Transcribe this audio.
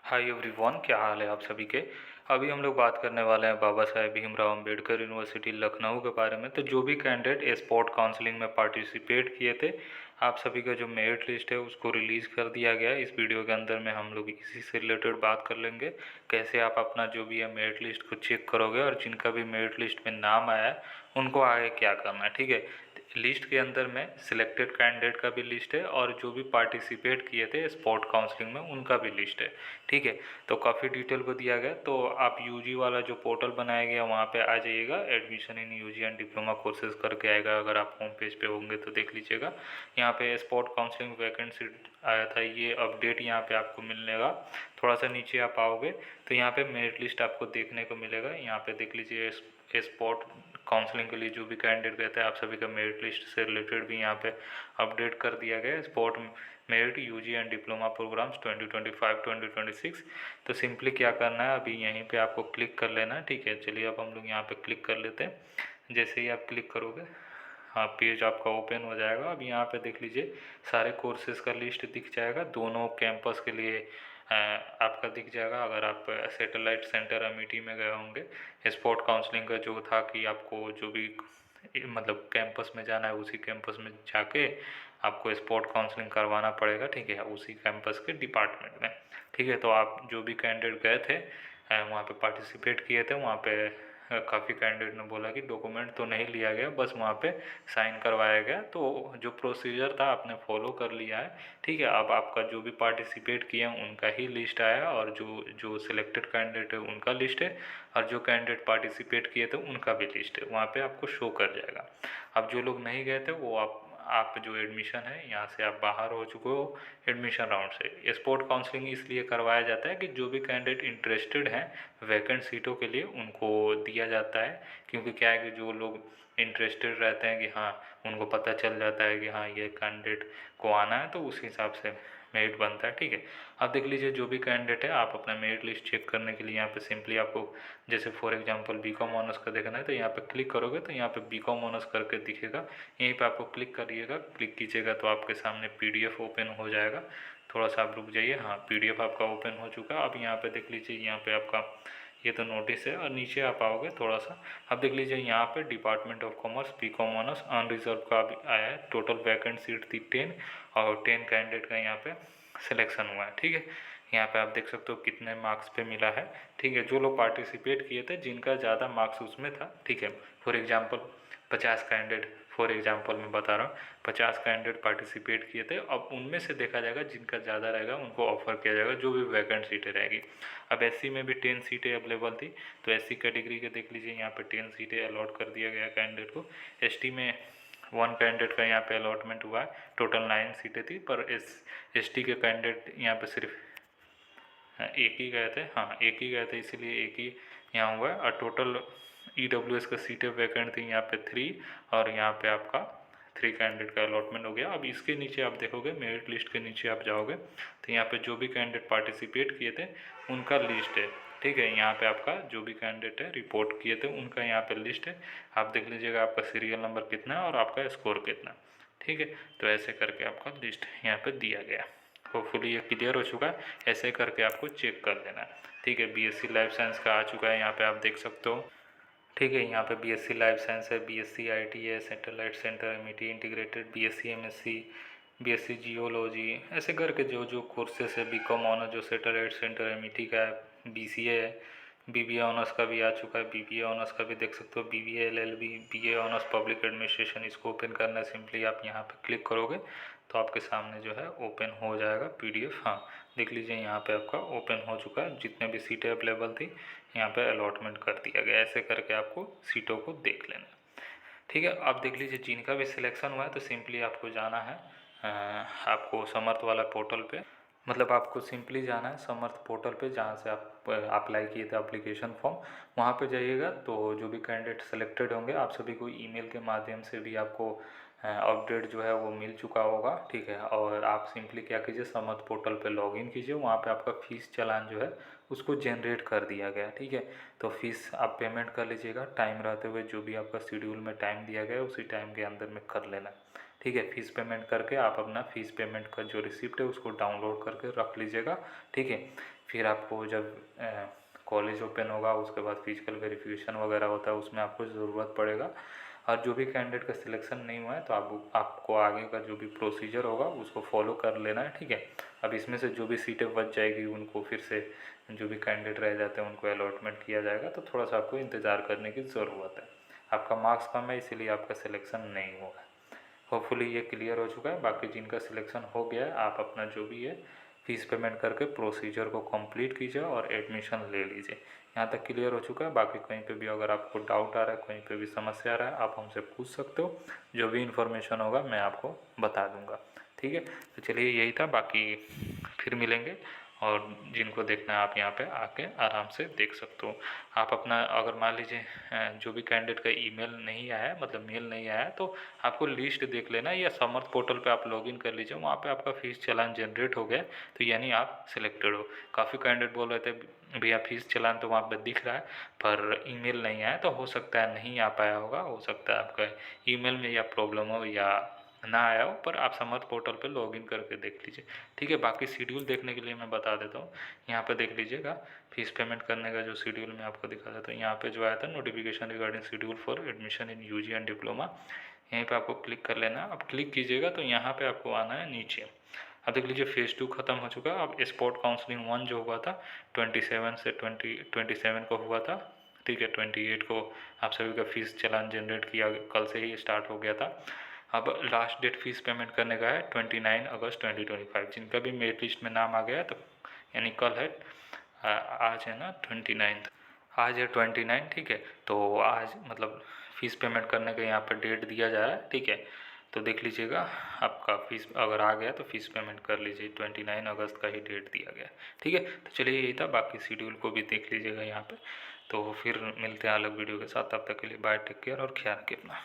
Hi everyone, क्या हाल है आप सभी के। अभी हम लोग बात करने वाले हैं बाबा साहेब भीमराव अंबेडकर यूनिवर्सिटी लखनऊ के बारे में। तो जो भी कैंडिडेट स्पोर्ट काउंसलिंग में पार्टिसिपेट किए थे, आप सभी का जो मेरिट लिस्ट है उसको रिलीज़ कर दिया गया है। इस वीडियो के अंदर में हम लोग इसी से रिलेटेड बात कर लेंगे, कैसे आप अपना जो भी है मेरिट लिस्ट को चेक करोगे और जिनका भी मेरिट लिस्ट में नाम आया है उनको आगे क्या करना है। ठीक है, लिस्ट के अंदर में सिलेक्टेड कैंडिडेट का भी लिस्ट है और जो भी पार्टिसिपेट किए थे स्पोर्ट काउंसलिंग में उनका भी लिस्ट है। ठीक है, तो काफ़ी डिटेल को दिया गया। तो आप यूजी वाला जो पोर्टल बनाया गया वहाँ पे आ जाइएगा, admission in UG and diploma courses करके आएगा। अगर आप होम पेज पे होंगे तो देख लीजिएगा। यहाँ पे स्पोर्ट काउंसलिंग वैकेंसी आया था, ये अपडेट यहाँ पे आपको मिलेगा। थोड़ा सा नीचे आप आओगे तो यहाँ पे मेरिट लिस्ट आपको देखने को मिलेगा। यहाँ पे देख लीजिए, स्पोर्ट काउंसलिंग के लिए जो भी कैंडिडेट गए थे आप सभी का मेरिट लिस्ट से रिलेटेड भी यहाँ पे अपडेट कर दिया गया है। Sport merit UG and diploma programs 2025-2026। तो सिंपली क्या करना है, अभी यहीं पे आपको क्लिक कर लेना है। ठीक है, चलिए अब हम लोग यहाँ पे क्लिक कर लेते हैं। जैसे ही आप क्लिक करोगे, हाँ, पेज आपका ओपन हो जाएगा। अब यहाँ पे देख लीजिए, सारे कोर्सेज़ का लिस्ट दिख जाएगा। दोनों कैंपस के लिए आपका दिख जाएगा। अगर आप सैटेलाइट सेंटर अमेठी में गए होंगे, स्पोर्ट काउंसलिंग का जो था कि आपको जो भी मतलब कैंपस में जाना है उसी कैंपस में जाके आपको स्पोर्ट काउंसलिंग करवाना पड़ेगा। ठीक है, उसी कैंपस के डिपार्टमेंट में। ठीक है, तो आप जो भी कैंडिडेट गए थे वहाँ पे पार्टिसिपेट किए थे, वहाँ पे काफ़ी कैंडिडेट ने बोला कि डॉक्यूमेंट तो नहीं लिया गया, बस वहाँ पे साइन करवाया गया। तो जो प्रोसीजर था आपने फॉलो कर लिया है। ठीक है, अब आपका जो भी पार्टिसिपेट किए हैं उनका ही लिस्ट आया और जो जो सिलेक्टेड कैंडिडेट है उनका लिस्ट है और जो कैंडिडेट पार्टिसिपेट किए थे उनका भी लिस्ट है, वहाँ पे आपको शो कर जाएगा। अब जो लोग नहीं गए थे वो आप जो एडमिशन है यहाँ से आप बाहर हो चुके हो एडमिशन राउंड से। स्पोर्ट काउंसलिंग इसलिए करवाया जाता है कि जो भी कैंडिडेट इंटरेस्टेड हैं वैकेंट सीटों के लिए उनको दिया जाता है। क्योंकि क्या है कि जो लोग इंटरेस्टेड रहते हैं कि हाँ, उनको पता चल जाता है कि हाँ ये कैंडिडेट को आना है, तो उस हिसाब से मेरिट बनता है। ठीक है, अब देख लीजिए जो भी कैंडिडेट है, आप अपना मेरिट लिस्ट चेक करने के लिए यहाँ पे सिंपली आपको जैसे फॉर एग्जांपल बीकॉम ऑनर्स का देखना है तो यहाँ पे क्लिक करोगे तो यहाँ पे बीकॉम ऑनर्स करके दिखेगा। यहीं पे आपको क्लिक करिएगा, क्लिक कीजिएगा तो आपके सामने पीडीएफ ओपन हो जाएगा। थोड़ा सा आप रुक जाइए, हाँ, पीडीएफ आपका ओपन हो चुका है। अब यहाँ पे देख लीजिए, यहाँ पे आपका ये तो नोटिस है और नीचे आप आओगे थोड़ा सा, अब देख लीजिए यहाँ पे department of commerce BCom honours unreserved का भी आया है। टोटल वैकेंट सीट थी 10 और 10 कैंडिडेट का यहाँ पे सिलेक्शन हुआ है। ठीक है, यहाँ पे आप देख सकते हो कितने मार्क्स पे मिला है। ठीक है, जो लोग पार्टिसिपेट किए थे जिनका ज़्यादा मार्क्स उसमें था। ठीक है, for example 50 candidate, for example मैं बता रहा हूँ, 50 कैंडिडेट पार्टिसिपेट किए थे। अब उनमें से देखा जाएगा जिनका ज़्यादा रहेगा उनको ऑफर किया जाएगा जो भी वैकेंट सीटें रहेगी। अब एससी में भी 10 सीटें अवेलेबल थी, तो एससी कैटेगरी के देख लीजिए यहाँ पे 10 सीटें अलॉट कर दिया गया कैंडिडेट को। एसटी में 1 कैंडिडेट का यहाँ पे अलॉटमेंट हुआ है, टोटल 9 सीटें थी, पर एसटी के कैंडिडेट यहाँ पे सिर्फ एक ही गए थे। हाँ, एक ही गए थे, इसीलिए एक ही यहाँ हुआ है। और टोटल ईडब्ल्यूएस का सीटें वैकेंट थी यहाँ पे 3 और यहाँ पे आपका 3 कैंडिडेट का अलॉटमेंट हो गया। अब इसके नीचे आप देखोगे, मेरिट लिस्ट के नीचे आप जाओगे तो यहाँ पे जो भी कैंडिडेट पार्टिसिपेट किए थे उनका लिस्ट है। ठीक है, यहाँ पे आपका जो भी कैंडिडेट है रिपोर्ट किए थे उनका यहाँ पे लिस्ट है। आप देख लीजिएगा आपका सीरियल नंबर कितना है और आपका स्कोर कितना। ठीक है, तो ऐसे करके आपका लिस्ट यहाँ पे दिया गया। होपफुली ये क्लियर हो चुका है, ऐसे करके आपको चेक कर लेना है। ठीक है, बीएससी लाइफ साइंस का आ चुका है, यहाँ पे आप देख सकते हो। ठीक है, यहाँ पे बीएससी लाइफ साइंस है, बीएससी आईटी है, satellite centre Amity integrated, BSc MSc, BSc geology, ऐसे करके जो जो कोर्सेस है। बीकॉम ऑनर जो सैटेलाइट सेंटर एमिटी का है, बीसीए है, बीबीए ऑनर्स का भी आ चुका है। बीबीए ऑनर्स का भी देख सकते हो, BBA LLB, BA honours public administration. इसको ओपन करना है, सिंपली आप यहाँ पे क्लिक करोगे तो आपके सामने जो है ओपन हो जाएगा पीडीएफ। हाँ, देख लीजिए यहाँ पे आपका ओपन हो चुका है, जितने भी सीटें अवेलेबल थी यहाँ पे अलॉटमेंट कर दिया गया। ऐसे करके आपको सीटों को देख लेना है। ठीक है, आप देख लीजिए जिनका भी सिलेक्शन हुआ है तो सिंपली आपको जाना है आपको समर्थ वाला पोर्टल पे, मतलब आपको सिंपली जाना है समर्थ पोर्टल पे जहाँ से आप अप्लाई किए थे एप्लीकेशन फॉर्म, वहाँ पे जाइएगा। तो जो भी कैंडिडेट सेलेक्टेड होंगे आप सभी को ईमेल के माध्यम से भी आपको अपडेट जो है वो मिल चुका होगा। ठीक है, और आप सिंपली क्या कीजिए, समर्थ पोर्टल पे लॉगिन कीजिए, वहाँ पे आपका फ़ीस चालान जो है उसको जनरेट कर दिया गया। ठीक है, तो फ़ीस आप पेमेंट कर लीजिएगा टाइम रहते हुए, जो भी आपका शेड्यूल में टाइम दिया गया है उसी टाइम के अंदर में कर लेना। ठीक है, फ़ीस पेमेंट करके आप अपना फ़ीस पेमेंट का जो रिसिप्ट है उसको डाउनलोड करके रख लीजिएगा। ठीक है, फिर आपको जब कॉलेज ओपन होगा उसके बाद फिजिकल वेरिफिकेशन वगैरह होता है, उसमें आपको ज़रूरत पड़ेगा। और जो भी कैंडिडेट का सिलेक्शन नहीं हुआ है तो आपको आगे का जो भी प्रोसीजर होगा उसको फॉलो कर लेना है, ठीक है। अब इसमें से जो भी सीटें बच जाएगी उनको फिर से जो भी कैंडिडेट रह जाते हैं उनको अलॉटमेंट किया जाएगा, तो थोड़ा सा आपको इंतज़ार करने की ज़रूरत है। आपका मार्क्स कम है इसीलिए आपका सिलेक्शन नहीं हुआ है। होपफुली ये क्लियर हो चुका है। बाकी जिनका सिलेक्शन हो गया है आप अपना जो भी है फ़ीस पेमेंट करके प्रोसीजर को कंप्लीट कीजिए और एडमिशन ले लीजिए। यहाँ तक क्लियर हो चुका है। बाकी कहीं पे भी अगर आपको डाउट आ रहा है, कहीं पे भी समस्या आ रहा है, आप हमसे पूछ सकते हो। जो भी इन्फॉर्मेशन होगा मैं आपको बता दूंगा, ठीक है। तो चलिए यही था, बाकी फिर मिलेंगे। और जिनको देखना है आप यहाँ पे आके आराम से देख सकते हो। आप अपना अगर मान लीजिए जो भी कैंडिडेट का ईमेल नहीं आया है, मतलब मेल नहीं आया है, तो आपको लिस्ट देख लेना, या समर्थ पोर्टल पे आप लॉगिन कर लीजिए, वहाँ पे आपका फीस चालान जनरेट हो गया तो यानी आप सिलेक्टेड हो। काफ़ी कैंडिडेट बोल रहे थे भैया फीस चालान तो वहाँ पे दिख रहा है पर ईमेल नहीं आया, तो हो सकता है नहीं आ पाया होगा, हो सकता है आपका ईमेल में या प्रॉब्लम हो या ना आया हो, पर आप समर्थ पोर्टल पे लॉगिन करके देख लीजिए, ठीक है। बाकी शेड्यूल देखने के लिए मैं बता देता हूँ, यहाँ पे देख लीजिएगा फीस पेमेंट करने का जो शेड्यूल मैं आपको दिखा देता हूँ। यहाँ पे जो आया था notification regarding schedule for admission in UG and diploma, यहीं पे आपको क्लिक कर लेना है। अब क्लिक कीजिएगा तो यहाँ पे आपको आना है नीचे। अब देख लीजिए फेज़ 2 ख़त्म हो चुका है। अब स्पॉट काउंसलिंग 1 जो हुआ था 27 से 27 को हुआ था, ठीक है। 28 को आप सभी का फ़ीस चालान जनरेट किया, कल से ही स्टार्ट हो गया था। अब लास्ट डेट फ़ीस पेमेंट करने का है 29 अगस्त 2025। जिनका भी मेरिट लिस्ट में नाम आ गया तो यानी कल है, आज है ना 29, आज है 29, ठीक है। तो आज मतलब फ़ीस पेमेंट करने का यहाँ पर डेट दिया जा रहा है, ठीक है। तो देख लीजिएगा आपका फ़ीस अगर आ गया तो फ़ीस पेमेंट कर लीजिए, 29 अगस्त का ही डेट दिया गया है, ठीक है। तो चलिए यही था, बाकी शेड्यूल को भी देख लीजिएगा यहाँ पे। तो फिर मिलते हैं अलग वीडियो के साथ, तब तक के लिए बाय, टेक केयर और ख्याल रखिए अपना।